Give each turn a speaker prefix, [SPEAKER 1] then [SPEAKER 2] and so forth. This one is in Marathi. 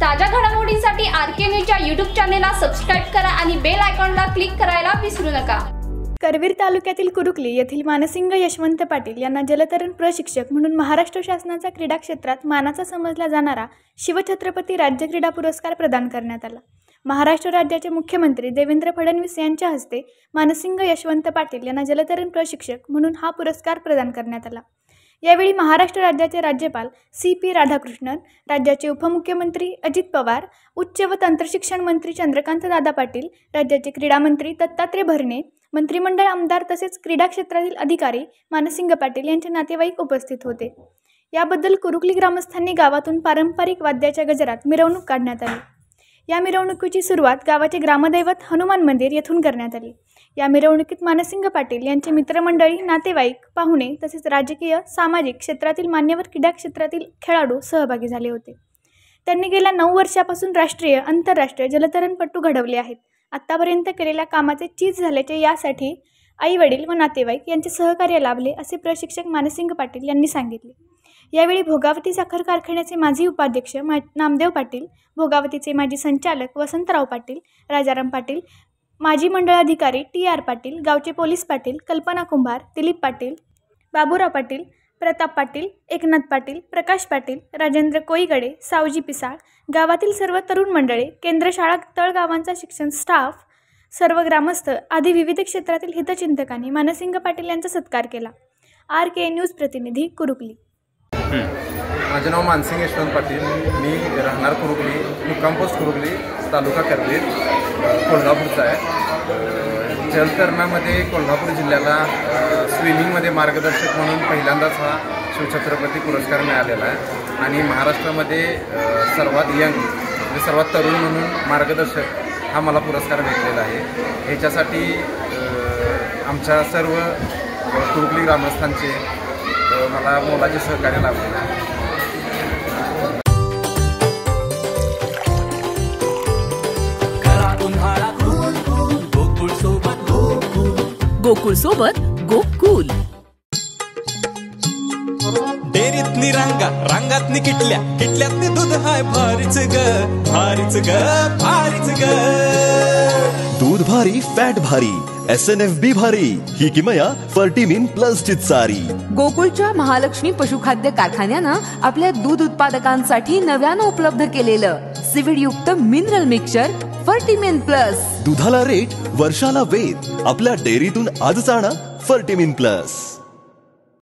[SPEAKER 1] ताज्या घडामोडींसाठी आरके न्यूजच्या YouTube चॅनेलला सबस्क्राइब करा आणि बेल आयकॉनला क्लिक करायला विसरू नका।
[SPEAKER 2] करवीर तालुक्यातील कुरुकली येथील मानसिंग यशवंत पाटील यांना जलतरण प्रशिक्षक म्हणून महाराष्ट्र शासनाचा क्रीडा क्षेत्रात मानाचा समजला जाणारा शिवछत्रपती राज्य क्रीडा पुरस्कार प्रदान करण्यात आला। महाराष्ट्र राज्याचे मुख्यमंत्री देवेंद्र फडणवीस यांच्या हस्ते मानसिंग यशवंत पाटील यांना जलतरण प्रशिक्षक म्हणून हा पुरस्कार प्रदान करण्यात आला। यावेळी महाराष्ट्र राज्याचे राज्यपाल CP राधाकृष्णन, राज्याचे उपमुख्यमंत्री अजित पवार, उच्च व तंत्रशिक्षण मंत्री चंद्रकांत दादा पाटील, राज्याचे क्रीडा मंत्री दत्तात्रय भरणे, मंत्रिमंडळ आमदार तसेच क्रीडा क्षेत्रातील अधिकारी मानसिंग पाटील यांचे नातेवाईक उपस्थित होते। याबद्दल कुरुकली ग्रामस्थांनी गावातून पारंपरिक वाद्याच्या गजरात मिरवणूक काढण्यात आली। या मिरवणुकीची सुरुवात गावाचे ग्रामदैवत हनुमान मंदिर येथून करण्यात आली। या मिरवणुकीत मानसिंग पाटील यांचे मित्रमंडळी, नातेवाईक, पाहुणे तसेच राजकीय, सामाजिक क्षेत्रातील मान्यवर, क्रीडा क्षेत्रातील खेळाडू सहभागी झाले होते। त्यांनी गेल्या 9 वर्षापासून राष्ट्रीय, आंतरराष्ट्रीय जलतरणपटू घडवले आहेत। आतापर्यंत केलेल्या कामाचे चीज झाल्याचे यासाठी आई-वडील व नातेवाईक यांचे सहकार्य लाभले, असे प्रशिक्षक मानसिंग पाटील यांनी सांगितले। यावेळी भोगावती साखर कारखान्याचे माजी उपाध्यक्ष नामदेव पाटील, भोगावतीचे माजी संचालक वसंतराव पाटील, राजाराम पाटील, माजी मंडळाधिकारी TR पाटील, गावचे पोलीस पाटील कल्पना कुंभार, दिलीप पाटील, बाबूराव पाटील, प्रताप पाटील, एकनाथ पाटील, प्रकाश पाटील, राजेंद्र कोईगडे, सावजी पिसाळ, गावातील सर्व तरुण मंडळे, केंद्रशाळा तळगावांचा शिक्षण स्टाफ, सर्व ग्रामस्थ आदी विविध क्षेत्रातील हितचिंतकांनी मानसिंग पाटील यांचा सत्कार केला। RK न्यूज प्रतिनिधी कुरुकली।
[SPEAKER 3] माझे नाव मानसिंग यशवंत पाटील, मी राहणार कुरुकली, मुक्काम पोस्ट कुरुकली, तालुका करवीर, कोल्हापूरचा आहे। जलतरणामध्ये कोल्हापूर जिल्ह्याला स्विमिंगमध्ये मार्गदर्शक म्हणून पहिल्यांदाच हा शिवछत्रपती पुरस्कार मिळालेला आहे आणि महाराष्ट्रामध्ये सर्वात यंग म्हणजे सर्वात तरुण म्हणून मार्गदर्शक हा मला पुरस्कार भेटलेला आहे। ह्याच्यासाठी आमच्या सर्व कुरुकली ग्रामस्थांचे मला मोलाचे सहकार्य लाभले आहे।
[SPEAKER 4] गोकुळ सोबत गोकुल।
[SPEAKER 5] डेरीतनी रांगातनी किटल्यातनी दूध हाय भारीच ग भारीच ग भारीच ग।
[SPEAKER 6] दूध भारी, फॅट भारी, SNFB भारी, ही किमया फर्टिमिन प्लस ची सारी।
[SPEAKER 4] गोकुळच्या महालक्ष्मी पशुखाद्य कारखान्यानं आपल्या दूध उत्पादकांसाठी नव्यानं उपलब्ध केलेलं सीवीड युक्त मिनरल मिक्सचर फर्टिमिन प्लस।
[SPEAKER 6] दुधाला रेट, वर्षाला वेद, आपल्या डेअरीतून आजच आणा फर्टिमिन प्लस।